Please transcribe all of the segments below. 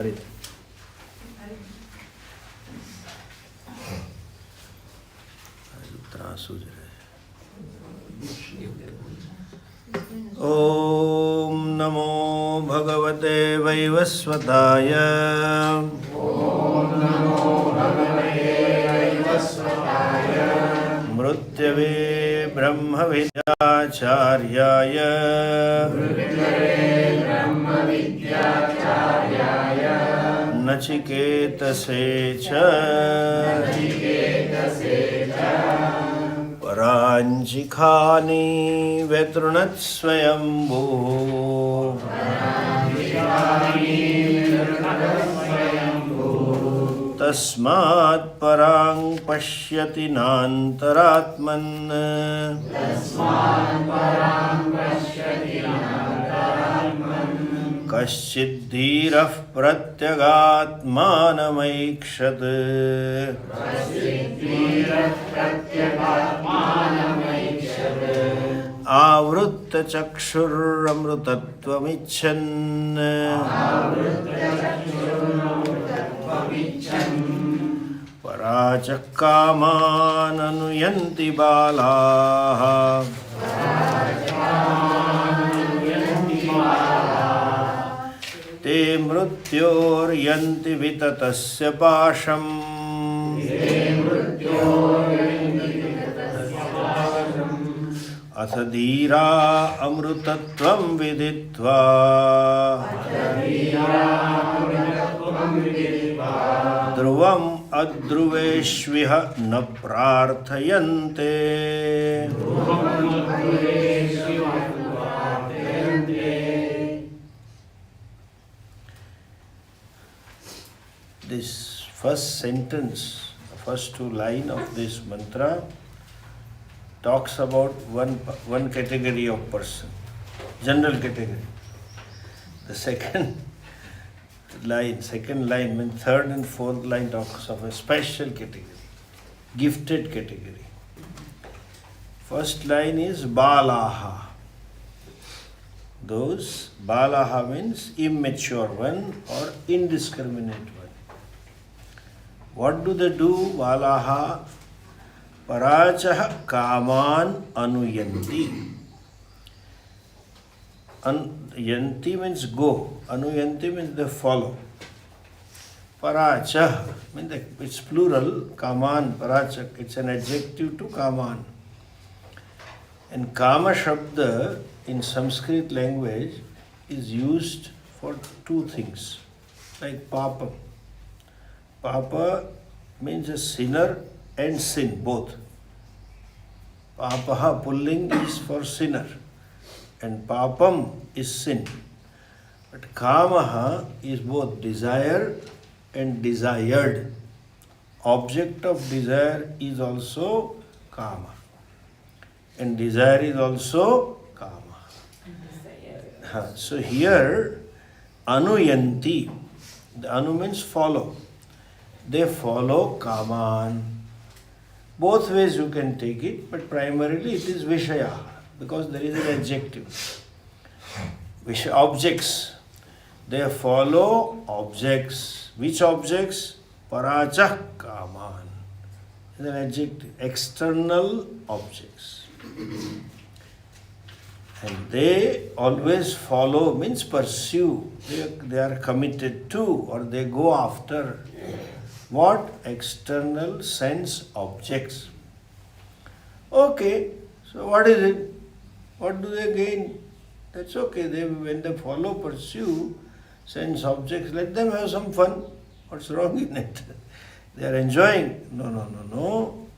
ओम नमो भगवते वैवस्वताय। मृत्यवे ब्रह्म विद्याचार्याय नचिकेतसे च पराञ्जिखानि व्यतृणत्स्वयम्भू तस्मात् परां पश्यति नान्तरात्मन् कश्चिद्धीरः प्रत्यगात्मानमैक्षत् आवृत्तचक्षुरमृतत्वमिच्छन् पराचः कामाननुयन्ति बालाः ते मृत्योर्यन्ति विततस्य पाशम् अथ धीरा अमृतत्वं विदित्वा ध्रुवम् अध्रुवेष्विह न प्रार्थयन्ते This first sentence, the first two lines of this mantra talks about one category of person, general category. The second line means third and fourth line talks of a special category, gifted category. First line is balaha. Those balaha means immature one or indiscriminate one. What do they do? Balaha parachah kaman anuyanti. Yanti means go. Anuyanti means they follow. Parachah means it's plural. Kaman, parachah. It's an adjective to kaman. And kama shabda in Sanskrit language is used for two things. Like papa. Papa means a sinner and sin, both. Papaha pulling is for sinner and papam is sin. But kamaha is both desire and desired. Object of desire is also kama. And desire is also kama. So here, anuyanti, the anu means follow. They follow kaman. Both ways you can take it, but primarily it is vishaya, because there is an adjective. Objects. They follow objects. Which objects? Parachah kaman. Is an adjective. External objects. And they always follow means pursue. They are committed to or they go after. What? External sense objects. Okay, so what is it? What do they gain? That's okay. When they follow, pursue sense objects, let them have some fun. What's wrong in it? They are enjoying. No.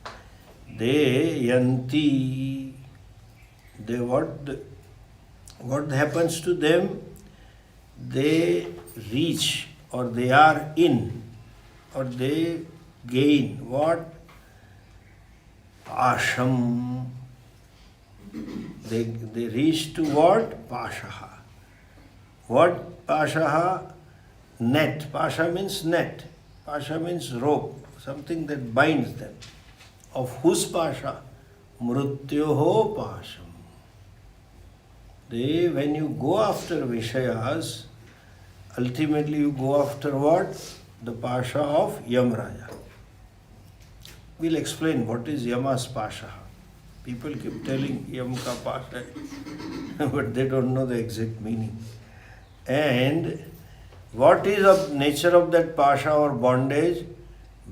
They yanti. What happens to them? They reach or they are in. Or they gain what? Pasham. They reach to what? Pashaha. What pashaha? Net. Pasha means net. Pasha means rope. Something that binds them. Of whose pasha? Mrutyoho pasham. When you go after Vishayas, ultimately you go after what? The Pasha of Yamraja. We'll explain what is Yama's Pasha. People keep telling Yam ka Pasha, but they don't know the exact meaning. And what is the nature of that Pasha or bondage?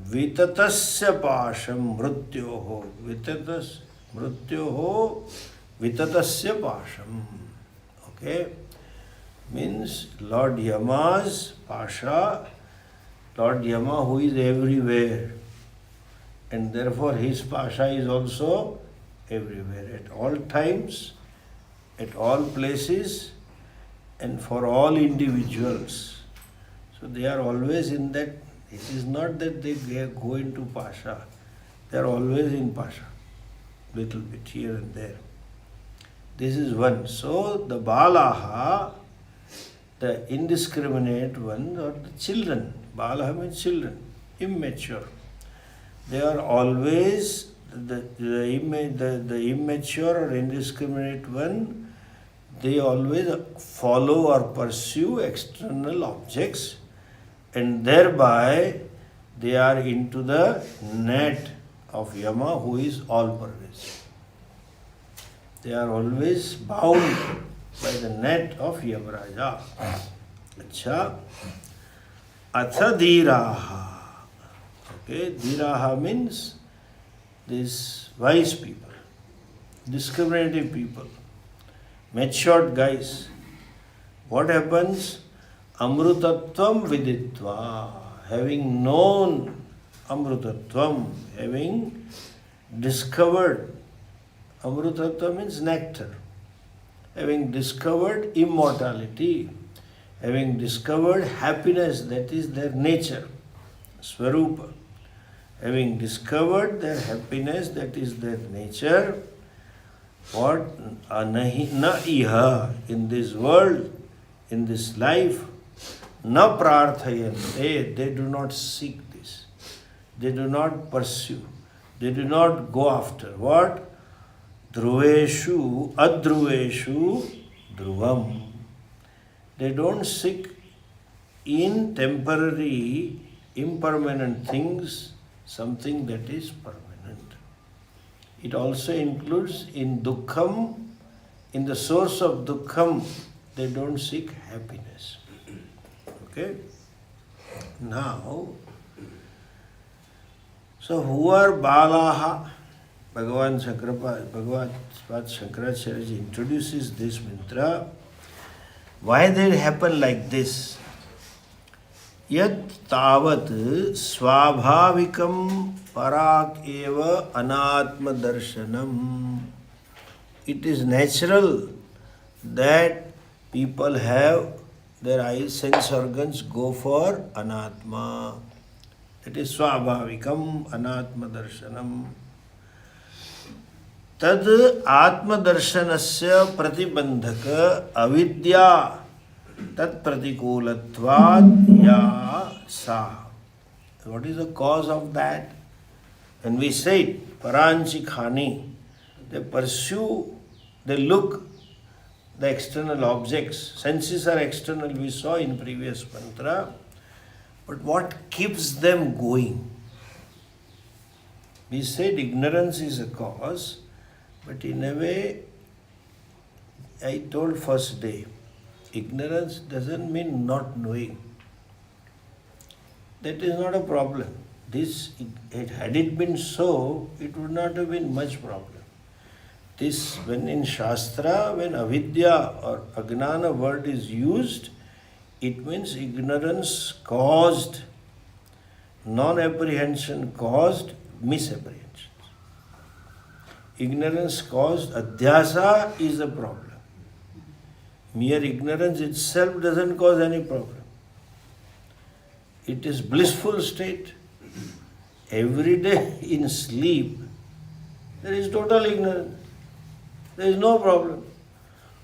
Vitatasya Pasham Mrutyoho. Mrutyoho Vitatasya Pasham. Okay? Means Lord Yama's Pasha, Lord Yama who is everywhere. And therefore his Pasha is also everywhere, at all times, at all places, and for all individuals. So they are always in that. It is not that they go into Pasha. They are always in Pasha. Little bit here and there. This is one. So the Balaha, the indiscriminate ones, or the children. Balaha means children, immature. They are always the immature or indiscriminate one. They always follow or pursue external objects, and thereby they are into the net of Yama, who is all-pervasive. They are always bound by the net of Yamaraja. Acha. Atha dhiraha. Okay, dhiraha means these wise people, discriminative people, matured guys. What happens? Amrutatvam viditva. Having known Amrutatvam, having discovered, Amrutatva means nectar. Having discovered immortality, having discovered happiness, that is their nature, Swarupa. Having discovered their happiness, that is their nature, what? Anahi na iha, in this world, in this life, na prarthayante, they do not seek this. They do not pursue. They do not go after. What? Dhruveshu, adhruveshu, dhruvam. They don't seek in temporary, impermanent things something that is permanent. It also includes in dukkham, in the source of dukkham, they don't seek happiness. Okay? Now, so who are Balaha? Bhagavan Shankaracharya introduces this mantra. Why did it happen like this? Yat tavat swabhavikam parak eva anatma darshanam. It is natural that people have their eyes, sense organs go for anatma. That is swabhavikam anatma darshanam. Tad atma darshanasya pratibandhaka avidya tat pratikulatvad ya sa. What is the cause of that? When we say paranchi khani, they pursue, they look the external objects. Senses are external, we saw in previous mantra. But what keeps them going? We said ignorance is a cause, but in a way, I told first day, ignorance doesn't mean not knowing. That is not a problem. Had it been so, it would not have been much problem. This, when in Shastra, when avidya or agnana word is used, it means ignorance caused, non-apprehension caused misapprehension. Ignorance caused adhyasa is a problem. Mere ignorance itself doesn't cause any problem. It is blissful state. Every day in sleep, there is total ignorance. There is no problem.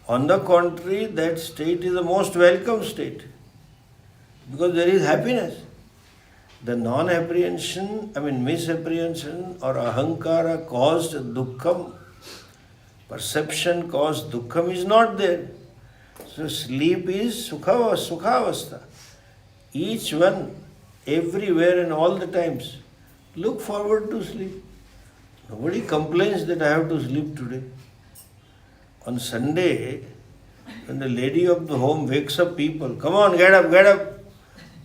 On the contrary, that state is the most welcome state because there is happiness. The non-apprehension, misapprehension or ahankara caused dukkham, perception caused dukkham is not there. So sleep is sukhavastha. Each one, everywhere and all the times, look forward to sleep. Nobody complains that I have to sleep today. On Sunday, when the lady of the home wakes up people, come on, get up, get up.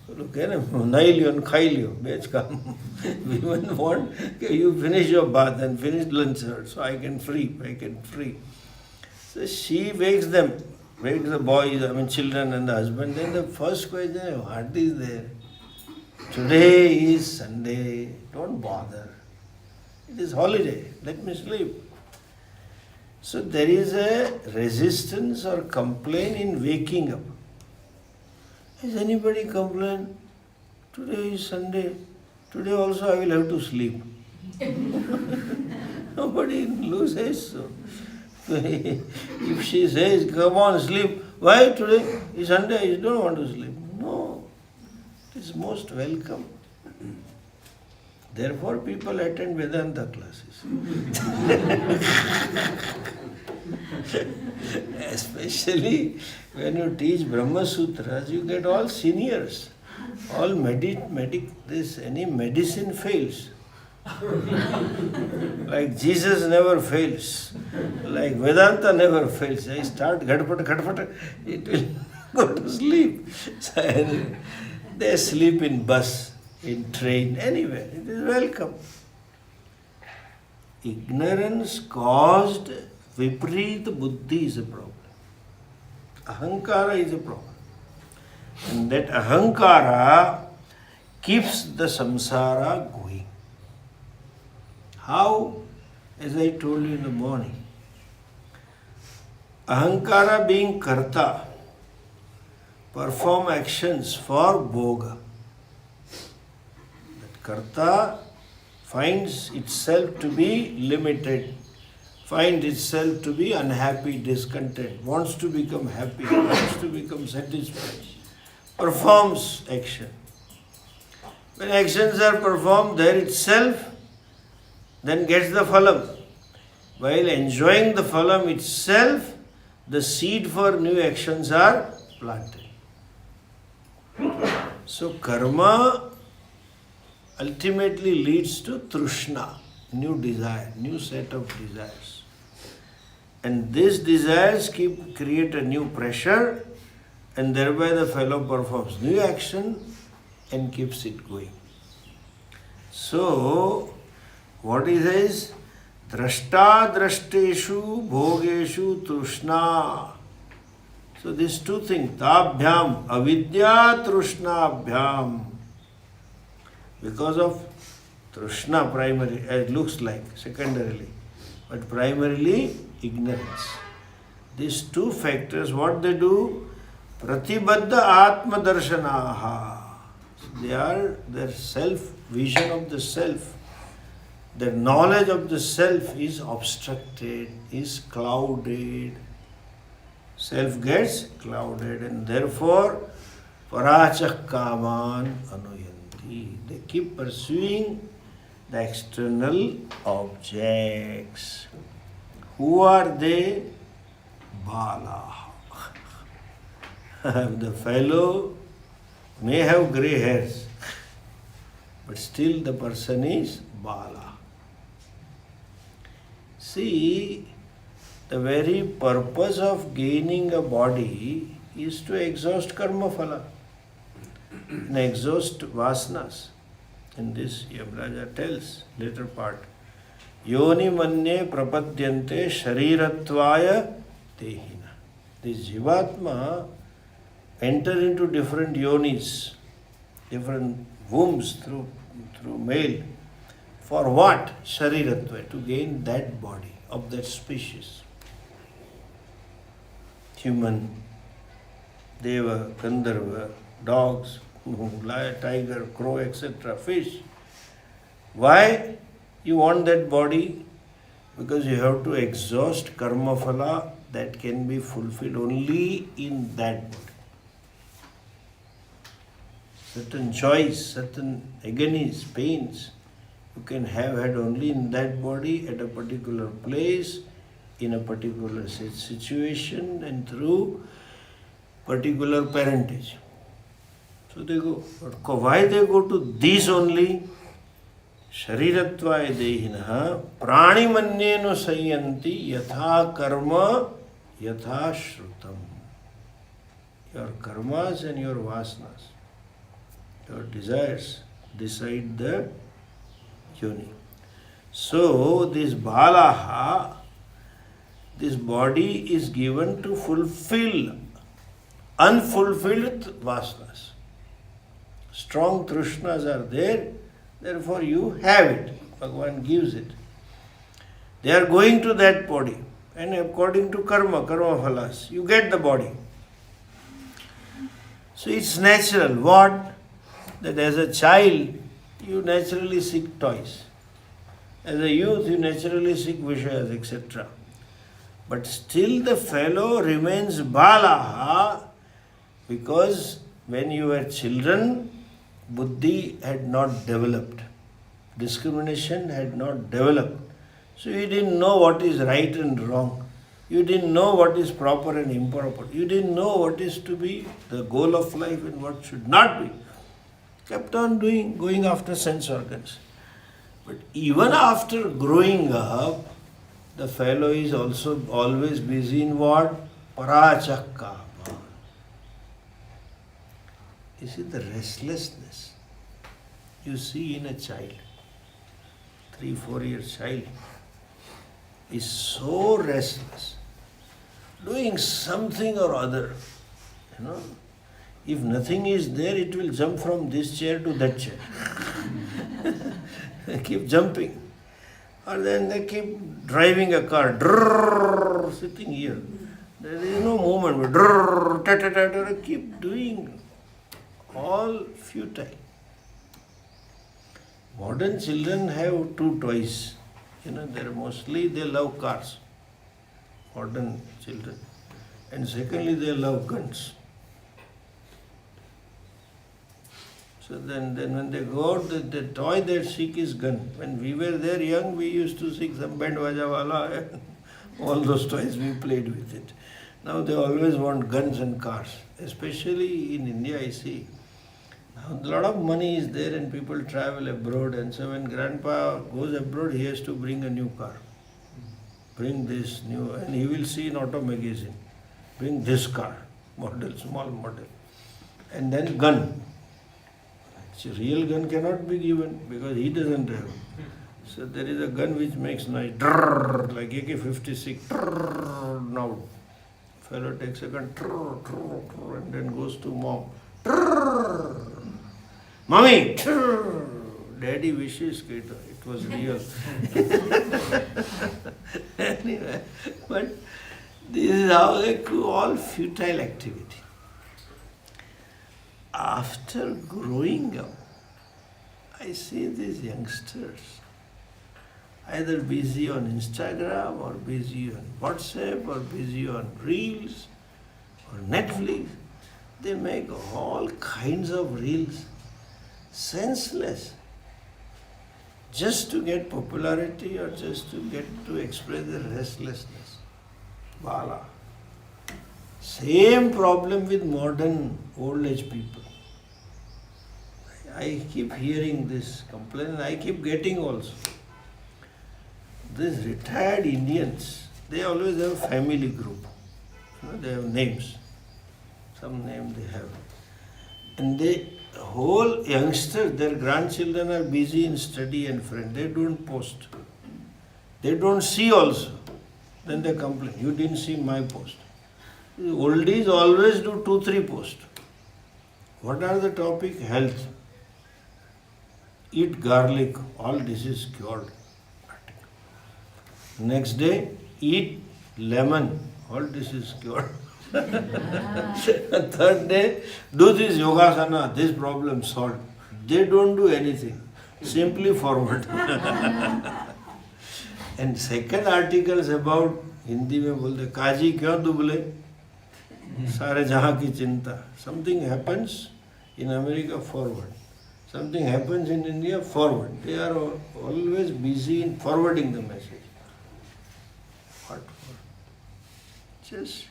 Look, nail and khail you, bitch come. Women want you finish your bath and finish lunch, so I can free. So she wakes them, wakes the boys, children and the husband. Then the first question is, what is there? Today is Sunday, don't bother. It is holiday, let me sleep. So there is a resistance or complaint in waking up. Has anybody complained? Today is Sunday. Today also I will have to sleep. Nobody says so. If she says, come on, sleep, why today is Sunday? You don't want to sleep. No, it is most welcome. Therefore, people attend Vedanta classes. Especially when you teach Brahma Sutras, you get all seniors. All any medicine fails. Like Jesus never fails. Like Vedanta never fails. I start ghatpata, it will go to sleep. So anyway, they sleep in bus, in train, anywhere. It is welcome. Ignorance caused viparita buddhi is a problem. Ahankara is a problem. And that ahankara keeps the samsara going. How? As I told you in the morning. Ahankara being karta, perform actions for bhoga. That karta finds itself to be limited, finds itself to be unhappy, discontent, wants to become happy, wants to become satisfied, performs action. When actions are performed there itself, then gets the phalam. While enjoying the phalam itself, the seed for new actions are planted. So karma ultimately leads to trishna, new desire, new set of desires. And these desires create a new pressure, and thereby the fellow performs new action and keeps it going. So, what he says? Drashta drashteshu bhogeshu trishna. So these two things, tabhyam, avidya trishnabhyam. Because of trishna primary, it looks like secondarily, but primarily ignorance. These two factors, what they do? Pratibadda atma darshanaha. They are their self, vision of the self. Their knowledge of the self is obstructed, is clouded. Self gets clouded, and therefore parachak kaman anuyanti. They keep pursuing the external objects. Who are they? Bala. The fellow may have grey hairs, but still the person is Bala. See, the very purpose of gaining a body is to exhaust karma phala and exhaust vasanas. In this, Yamraja tells, later part, Yoni manye prapadyante sharirattvaya tehina. This Jivatma enter into different yonis, different wombs through male. For what? Shariratva, to gain that body of that species. Human, deva, gandharva, dogs, lion, tiger, crow, etc., fish. Why you want that body? Because you have to exhaust karma phala that can be fulfilled only in that body. Certain joys, certain agonies, pains, you can have had only in that body at a particular place, in a particular situation, and through particular parentage. So they go. But why they go to these only? Shariratvaye dehinaha pranimanyenu sayanti yatha karma yatha shrutam. Your karmas and your vasanas, your desires decide the yoni. So this balaha, this body is given to fulfill unfulfilled vasanas. Strong trishnas are there, therefore you have it. Bhagavan gives it. They are going to that body, and according to karma phalas, you get the body. So it's natural. What? That as a child, you naturally seek toys. As a youth, you naturally seek vishayas, etc. But still the fellow remains balaha, because when you were children, buddhi had not developed. Discrimination had not developed. So you didn't know what is right and wrong. You didn't know what is proper and improper. You didn't know what is to be the goal of life and what should not be. Kept on going after sense organs. But even after growing up, the fellow is also always busy in what? Parachakka. You see the restlessness you see in a child, 3-4 year child is so restless, doing something or other. If nothing is there, it will jump from this chair to that chair. They keep jumping. Or then they keep driving a car, drrrr, sitting here. There is no movement, drrrr, keep doing. All futile. Modern children have two toys. They love cars. Modern children. And secondly, they love guns. So then when they go out, the toy they seek is gun. When we were there young, we used to seek some band vaja wala and all those toys, we played with it. Now they always want guns and cars. Especially in India, I see. Now a lot of money is there and people travel abroad, and so when grandpa goes abroad, he has to bring a new car. Bring this new, and he will see in auto magazine. Bring this car, model, small model. And then gun. Real gun cannot be given because he doesn't have. So there is a gun which makes noise, drrrr, like AK-56, drrrr, now. Fellow takes a gun, drrrr, drrrr, drrrr, and then goes to mom. Drrrr. Mommy, drrrr. Daddy wishes it was real. Anyway, but this is how they do all futile activity. After growing up, I see these youngsters either busy on Instagram or busy on WhatsApp or busy on Reels or Netflix. They make all kinds of reels, senseless, just to get popularity or just to get to express their restlessness. Bala. Same problem with modern old age people. I keep hearing this complaint, I keep getting also. These retired Indians, they always have a family group. They have names. Some name they have. And they whole youngsters, their grandchildren are busy in study and friend. They don't post. They don't see also. Then they complain, you didn't see my post. Oldies always do 2-3 posts. What are the topic? Health. Eat garlic, all disease cured. Next day, eat lemon, all disease cured. Third day, do this yogasana, this problem solved. They don't do anything. Simply forward. And second articles about Hindi में बोलते काजी क्यों दुबले सारे जहाँ की चिंता. Something happens in America, forward. Something happens in India, forward. They are always busy in forwarding the message. What for? Just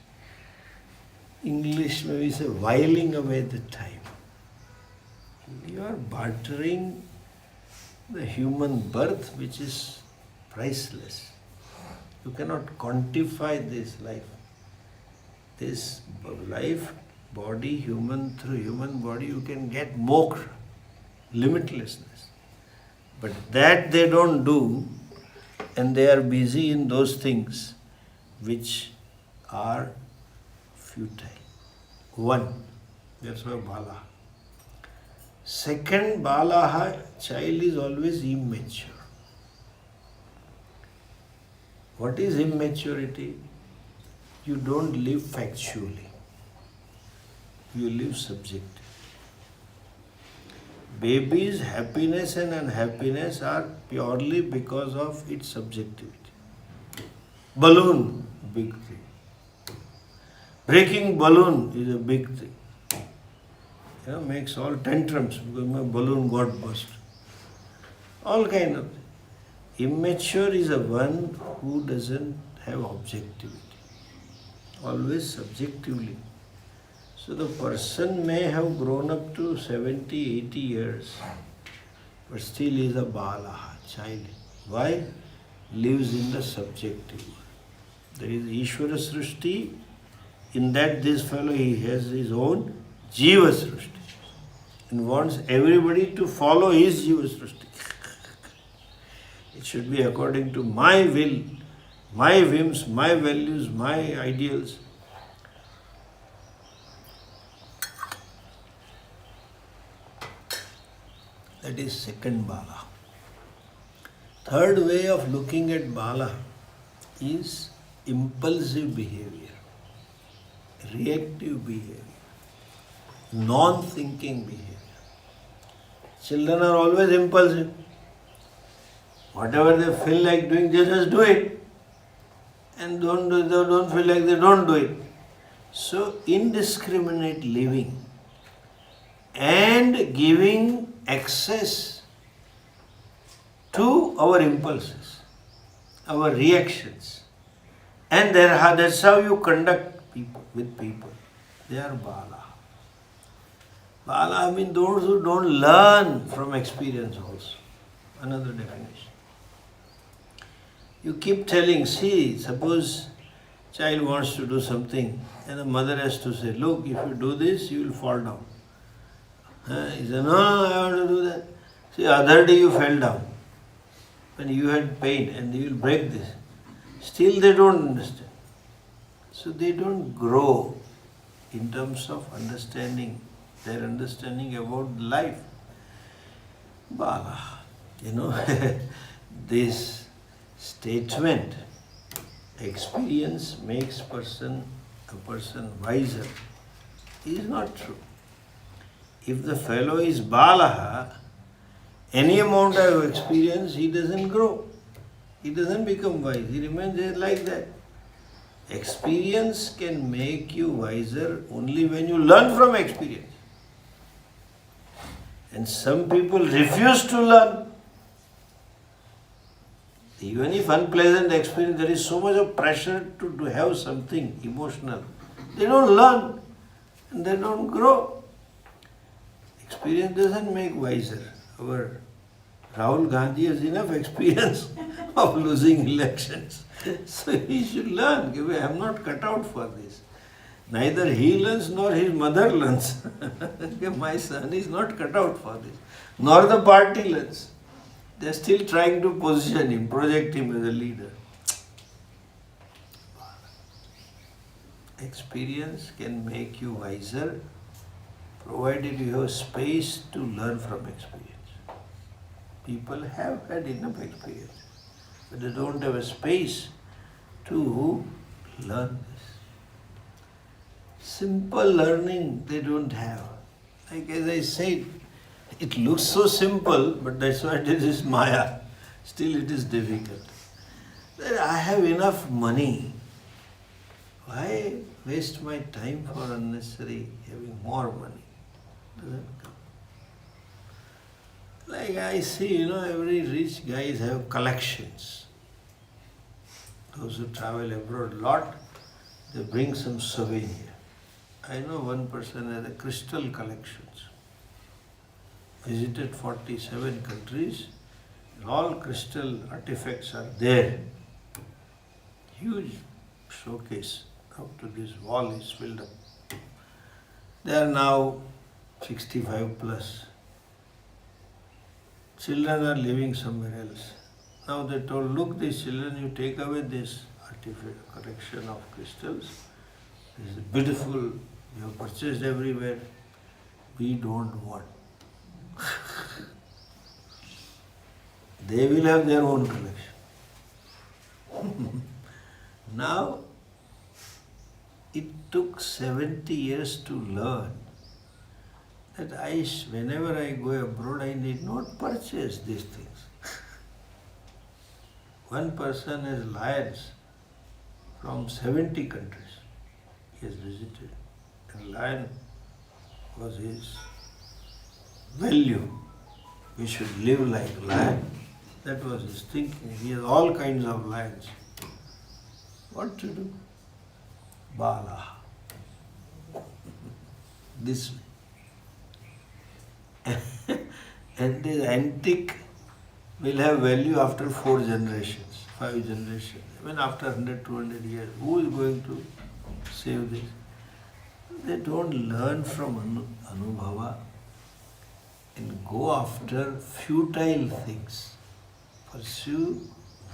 English maybe say whiling away the time. You are bartering the human birth, which is priceless. You cannot quantify this life. This life, body, human, through human body, you can get moksha, limitlessness. But that they don't do, and they are busy in those things which are futile. One, that's why bala. Second, balaha, child is always immature. What is immaturity? You don't live factually. You live subjectively. Baby's happiness and unhappiness are purely because of its subjectivity. Balloon, big thing. Breaking balloon is a big thing. Makes all tantrums because my balloon got burst. All kind of things. Immature is a one who doesn't have objectivity. Always subjectively. So the person may have grown up to 70, 80 years, but still is a balaha, child. Why? Lives in the subjective world. There is Ishvara Srishti. In that this fellow, he has his own Jiva Srishti and wants everybody to follow his Jiva Srishti. It should be according to my will, my whims, my values, my ideals. That is second bala. Third way of looking at bala is impulsive behavior, reactive behavior, non-thinking behavior. Children are always impulsive. Whatever they feel like doing, they just do it. And don't feel like they don't do it. So indiscriminate living and giving access to our impulses, our reactions. And that's how you conduct people with people. They are bala. Bala, I mean those who don't learn from experience also. Another definition. You keep telling, see, suppose child wants to do something and the mother has to say, look, if you do this, you will fall down. He said, no, I want to do that. See, other day you fell down when you had pain and you will break this. Still they don't understand. So they don't grow in terms of understanding, their understanding about life. Bala, this statement, experience makes a person wiser, is not true. If the fellow is balaha, any amount of experience, he doesn't grow. He doesn't become wise. He remains there like that. Experience can make you wiser only when you learn from experience. And some people refuse to learn. Even if unpleasant experience, there is so much of pressure to have something emotional. They don't learn and they don't grow. Experience doesn't make wiser. Our Rahul Gandhi has enough experience of losing elections. So he should learn. I am not cut out for this. Neither he learns nor his mother learns. My son is not cut out for this. Nor the party learns. They are still trying to position him, project him as a leader. Experience can make you wiser, provided you have space to learn from experience. People have had enough experience, but they don't have a space to learn this. Simple learning they don't have. Like as I said, it looks so simple, but that's why it is Maya. Still it is difficult. I have enough money. Why waste my time for unnecessary having more money? Doesn't come. Like I see, every rich guys have collections. Those who travel abroad a lot, they bring some souvenir. I know one person has a crystal collections. Visited 47 countries, and all crystal artifacts are there. Huge showcase up to this wall is filled up. They are now 65 plus. Children are living somewhere else. Now they told, look, these children, you take away this artifact collection of crystals. This is beautiful. You have purchased everywhere. We don't want. They will have their own collection. Now, it took 70 years to learn that whenever I go abroad, I need not purchase these things. One person has lions from 70 countries he has visited. And lion was his value. We should live like lion. That was his thinking. He has all kinds of lions. What to do? Bala. This way. And this antique will have value after 4 generations, 5 generations. Even after 100, 200 years, who is going to save this? They don't learn from Anubhava and go after futile things, pursue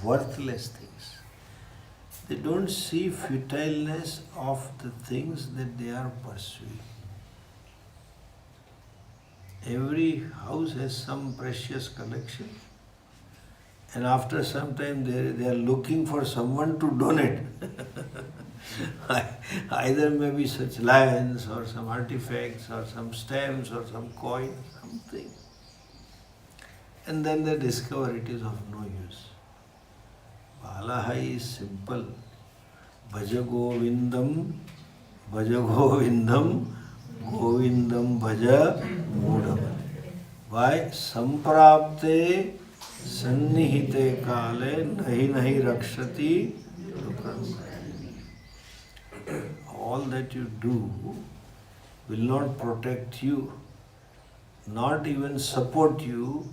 worthless things. They don't see futileness of the things that they are pursuing. Every house has some precious collection, and after some time they are looking for someone to donate. Either maybe such lions or some artifacts or some stamps or some coin, something. And then they discover it is of no use. Balahai is simple. Bhaja Govindam, Govindam Bhaja Mudam. Why? Samprapte Sannihite Kale Nahi Rakshati Dukram. All that you do will not protect you, not even support you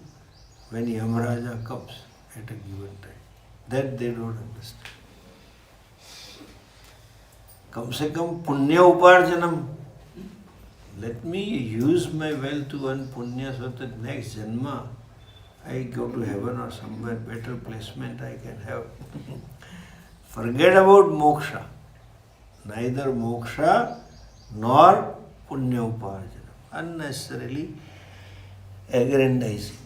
when Yamaraja comes at a given time. That they don't understand. Kam se kam punya uparjanam. Let me use my wealth to earn punya so that next janma I go to heaven or somewhere better placement I can have. Forget about moksha. Neither moksha nor punya uparjanam. Unnecessarily aggrandizing.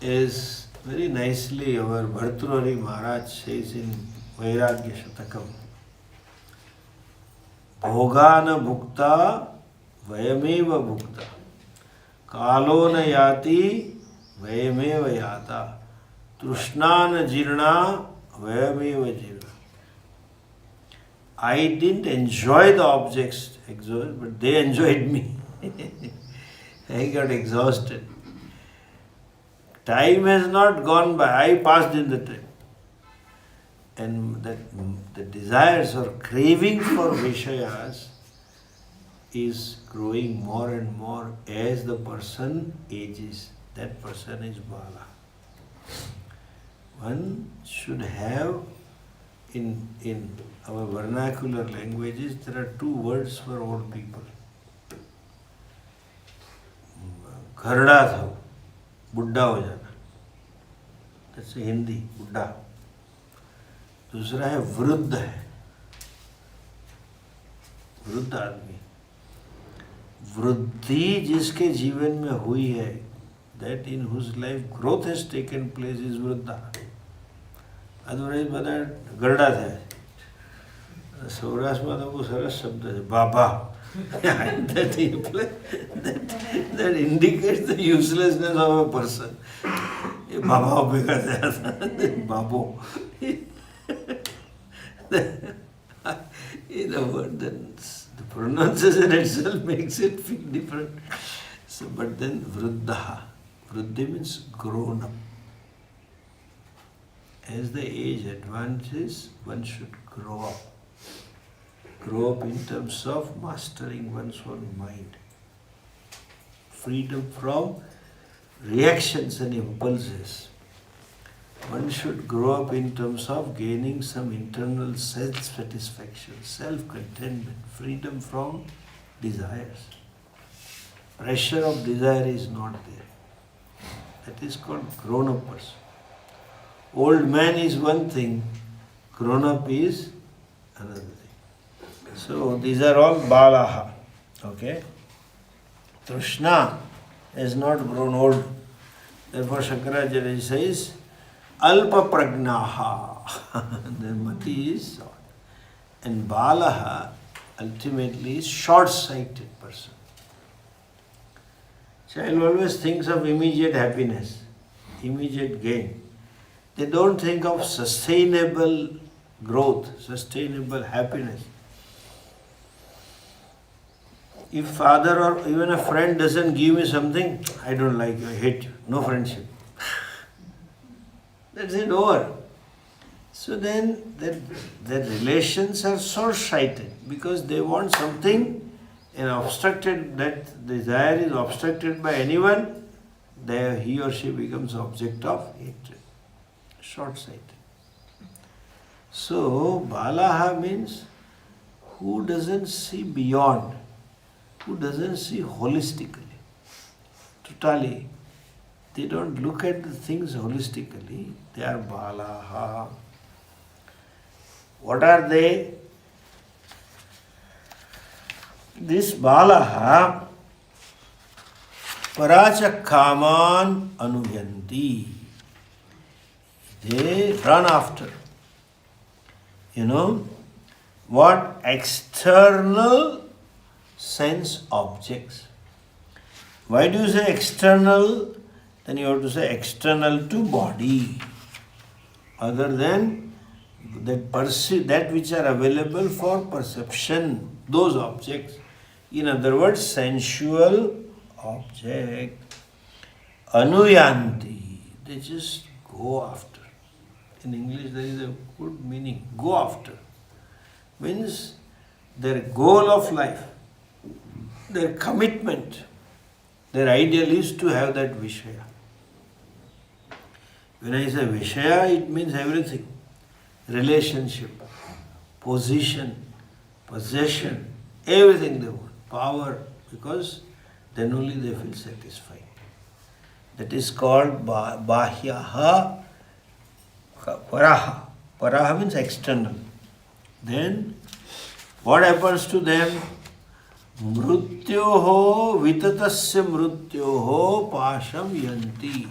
Is very nicely our Bhartrihari Maharaj says in Vairagya Shatakam. Bhogana bhukta vayameva bhukta. Kalona yati vayameva yata. Trushnana jirna vayameva jirna. I didn't enjoy the objects, but they enjoyed me. I got exhausted. Time has not gone by. I passed in the time. And that the desires or craving for Vishayas is growing more and more as the person ages. That person is Bala. One should have, in our vernacular languages, there are 2 words for old people. Gharda tha, बुढ़ा हो जाना, that's Hindi बुढ़ा. दूसरा है वृद्ध है, वृद्ध आदमी. वृद्धि जिसके जीवन में हुई है, that in whose life growth has taken place is वृद्धा. Otherwise બધા ગરડા થાય. સૌરાષ્ટ્રમાં તો બહુ સરસ શબ્દ છે બાબા. that indicates the uselessness of a person. એ બાબા ભેગા થયા હતા, બાબો. The word, the pronunciation itself makes it feel different. So, but then vruddha. Vruddhi means grown up. As the age advances, one should grow up. grow up in terms of mastering one's own mind. Freedom from reactions and impulses. One should grow up in terms of gaining some internal self-satisfaction, self-contentment, freedom from desires. Pressure of desire is not there. That is called grown-up person. Old man is one thing, grown-up is another thing. So these are all balaha. Okay? Trishna has not grown old. Therefore Shankaracharya says, Alpa pragnaha. The mati is short. And balaha ultimately is short-sighted person. Child always thinks of immediate happiness, immediate gain. They don't think of sustainable growth, sustainable happiness. If father or even a friend doesn't give me something, I don't like you, I hate you, no friendship. That's it, over. So then their relations are short-sighted because they want something and obstructed, that desire is obstructed by anyone, there he or she becomes object of hatred. Short-sighted. So balaha means who doesn't see beyond, who doesn't see holistically, totally. They don't look at the things holistically. They are balaha. What are they? This balaha paracha kaman anuyanti. They run after. What? External sense objects. Why do you say external? Then you have to say external to body. Other than that which are available for perception, those objects. In other words, sensual object. Anuyanti. They just go after. In English there is a good meaning. Go after. Means their goal of life, their commitment, their ideal is to have that Vishaya. When I say Vishaya, it means everything. Relationship, position, possession, everything they want. Power, because then only they feel satisfied. That is called Bahyaha Paraha. Paraha means external. Then what happens to them? Mrutyoho vitatasya mrutyoho pasham yanti.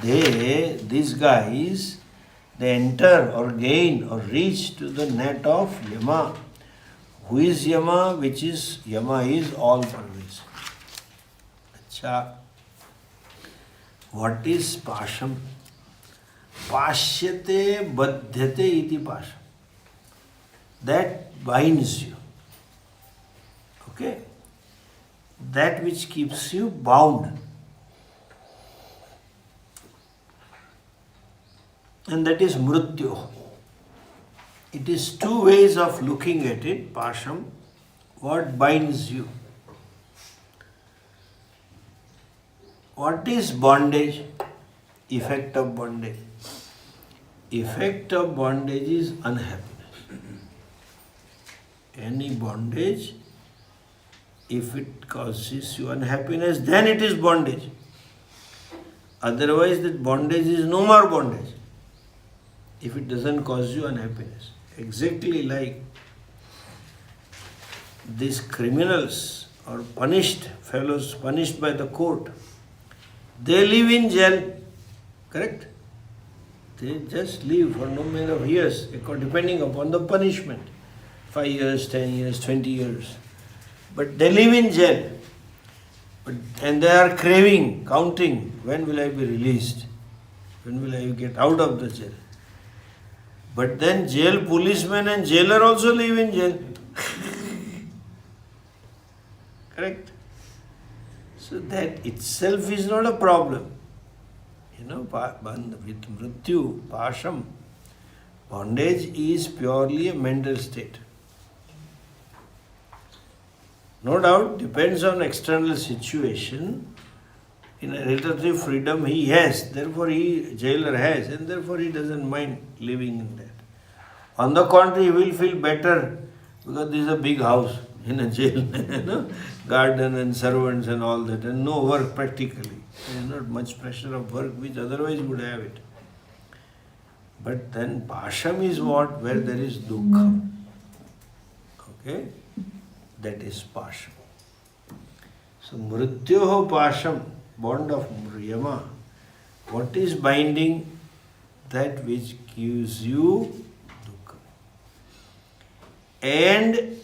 These guys, they enter or gain or reach to the net of Yama. Who is Yama? Yama is all pervasive. Acha. What is Pasham? Pashyate badhyate iti Pasham. That binds you. Okay? That which keeps you bound. And that is mrityu. It is two ways of looking at it, Pasham. What binds you? What is bondage? Effect of bondage. Effect of bondage is unhappiness. Any bondage, if it causes you unhappiness, then it is bondage. Otherwise, that bondage is no more bondage. If it doesn't cause you unhappiness. Exactly like these criminals or punished fellows, punished by the court, they live in jail, correct? They just live for no matter of years, depending upon the punishment. 5 years, 10 years, 20 years. But they live in jail. And they are craving, counting, when will I be released? When will I get out of the jail? But then jail policemen and jailer also live in jail. Correct? So that itself is not a problem. With mrityu, pasham, bondage is purely a mental state. No doubt, depends on external situation. In a relative freedom he has, therefore jailer has, and therefore he doesn't mind living in that. On the contrary, he will feel better because this is a big house in a jail, garden and servants and all that, and no work practically. There is not much pressure of work which otherwise would have it. But then pasham is what? Where there is dukkha. Okay? That is pasham. So mrityoho pasham, bond of Yama. What is binding? That which gives you dukkha. And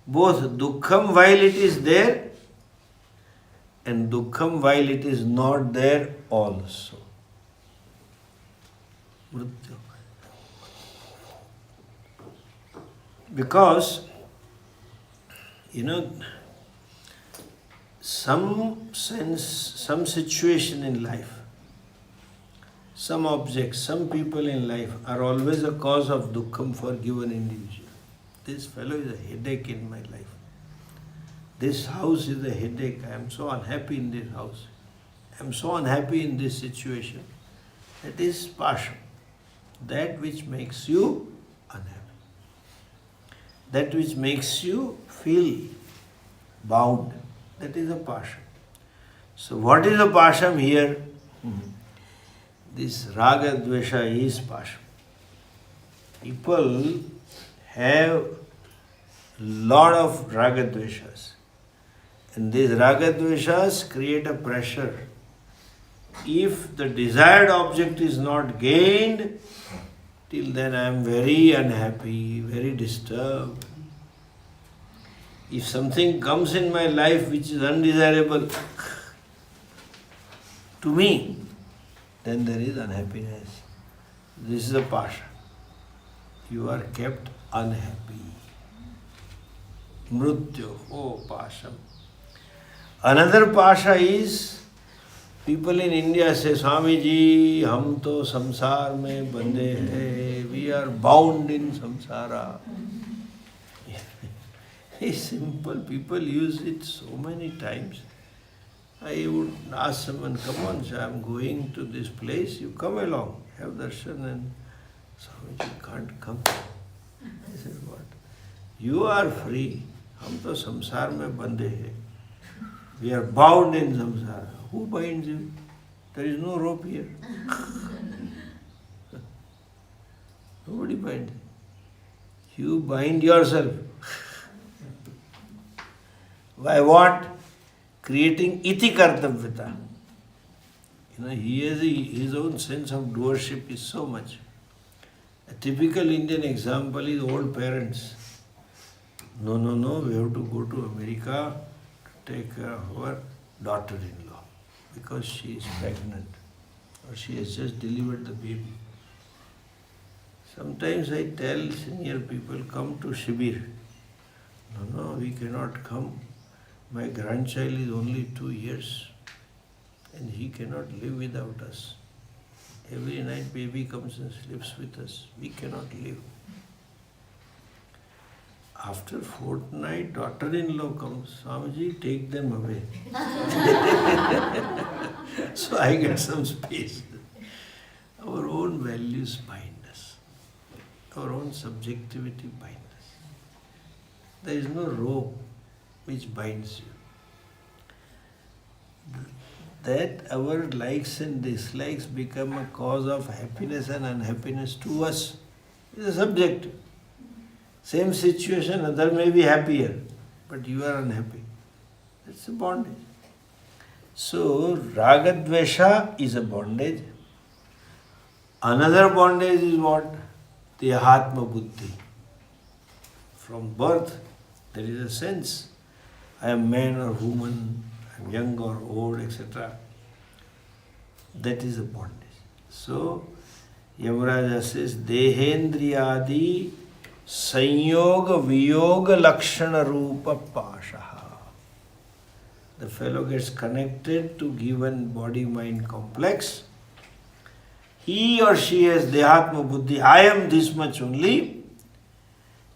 both dukkham while it is there and dukkham while it is not there also. Mrityu. Because, some sense, some situation in life, some objects, some people in life are always a cause of dukkham for given individual. This fellow is a headache in my life. This house is a headache. I am so unhappy in this house. I am so unhappy in this situation. That is pasham. That which makes you unhappy. That which makes you feel bound. That is a pasham. So what is a pasham here? This raga dvesha is pasham. People have lot of raga dveshas. And these raga dveshas create a pressure. If the desired object is not gained, till then I am very unhappy, very disturbed. If something comes in my life which is undesirable to me, then there is unhappiness. This is a pasha. You are kept unhappy. Mrityu, oh pasham. Another pasha is, people in India say, Swamiji, hum to samsar mein bande hai. We are bound in samsara. It's simple. People use it so many times. I would ask someone, come on, sir, I am going to this place. You come along, have darshan, and Swamiji can't come. I said, what? You are free. Hum to samsar mein bande hai. We are bound in samsara. Who binds you? There is no rope here. Nobody binds. You bind yourself. By what? Creating iti kartavyata. He has his own sense of doership is so much. A typical Indian example is old parents. No, we have to go to America to take care of our daughter-in-law because she is pregnant or she has just delivered the baby. Sometimes I tell senior people, come to Shibir. No, we cannot come. My grandchild is only 2 years and he cannot live without us. Every night baby comes and sleeps with us. We cannot live. After fortnight, daughter-in-law comes. Swamiji, take them away. So I get some space. Our own values bind us. Our own subjectivity binds us. There is no rope which binds you. That our likes and dislikes become a cause of happiness and unhappiness to us is a subjective. Same situation, other may be happier, but you are unhappy. That's a bondage. So, ragadvesha is a bondage. Another bondage is what? Dehatma buddhi. From birth, there is a sense. I am man or woman, I am young or old, etc. That is a bondage. So, Yamaraja says, Dehendriyadi Sanyoga Viyoga Lakshana Rupa Pashaha. The fellow gets connected to given body-mind complex. He or she has Dehatma Buddhi, I am this much only.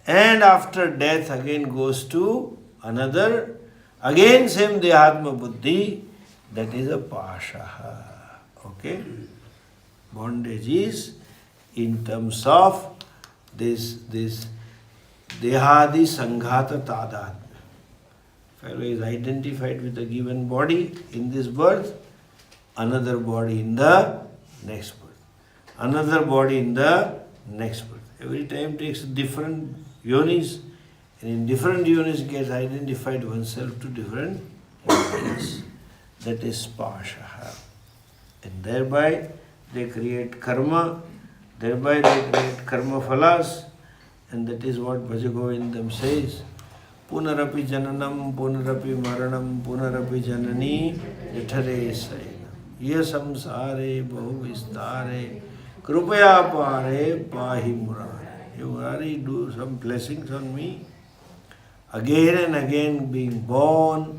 And after death again goes to Another, again same Dehatma Buddhi, that is a Pashaha. Okay? Bondage is in terms of this Dehadi Sanghata Tadat. Fellow is identified with a given body in this birth, another body in the next birth, another body in the next birth. Every time takes different yonis, and in different yonis gets identified oneself to different yonis. That is Pashaha. And thereby they create karma, thereby they create karma phalas, and that is what Bhajagovindam says. Punarapi jananam, punarapi maranam, punarapi janani, jatare sayanam. Ye samsare bahu vistare, krupaya pare pahi murare. Hey Murari, do some blessings on me. Again and again being born,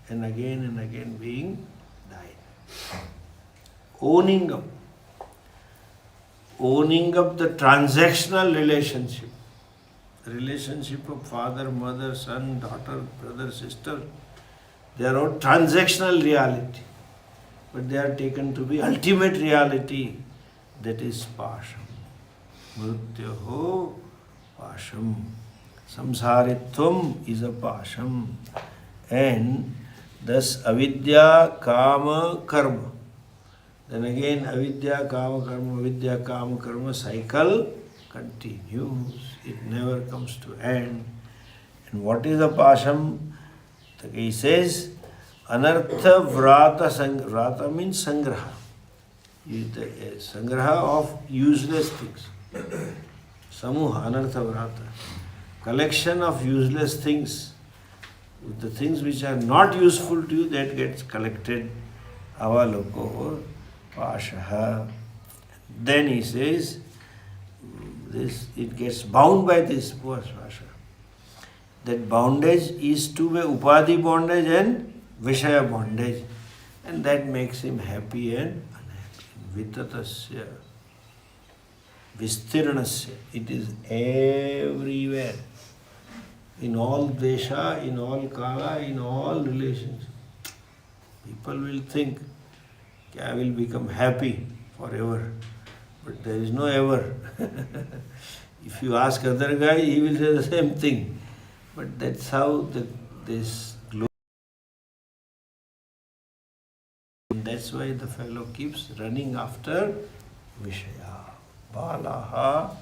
and again being died. Owning up the transactional relationship. The relationship of father, mother, son, daughter, brother, sister, they are all transactional reality. But they are taken to be ultimate reality. That is Pasham. Mrityoho Pasham. Samsaritvam is a Pasham. And thus avidya, kama, karma. Then again avidya, kama, karma, avidya, kama, karma cycle continues. It never comes to end. And what is a Pasham? He says, Anartha Vrata Sangraha. Vrata means Sangraha. Sangraha of useless things. Samuha, Anartha Vrata. Collection of useless things. The things which are not useful to you, that gets collected. Avaloko, Pashaha. Then he says, it gets bound by this Pasha. That bondage is two-way Upadhi bondage and Vishaya bondage. And that makes him happy and unhappy. Vitatasya, Vistirnasya. It is everywhere. In all desha, in all kala, in all relations. People will think, I will become happy forever. But there is no ever. If you ask other guy, he will say the same thing. But that's how this globe. That's why the fellow keeps running after Vishaya. Balaha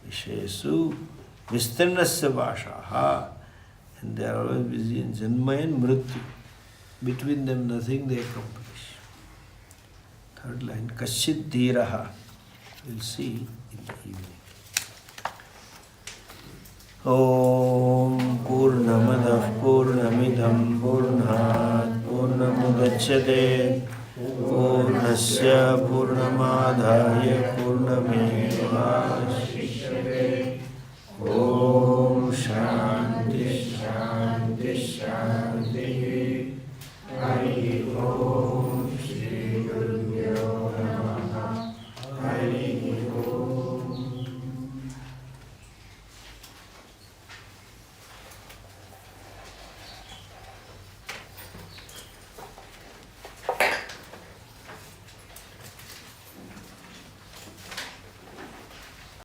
Vishesu Vistirnasya Vashaha. And they are always busy in Janma and Mrityu. Between them nothing they accomplish. Third line, Kashit Dhiraha. We'll see in the evening. Om Purnamadah Purnamidham Purnat Purnamudachyate Purnasya Purnamadhaya Purnamevasya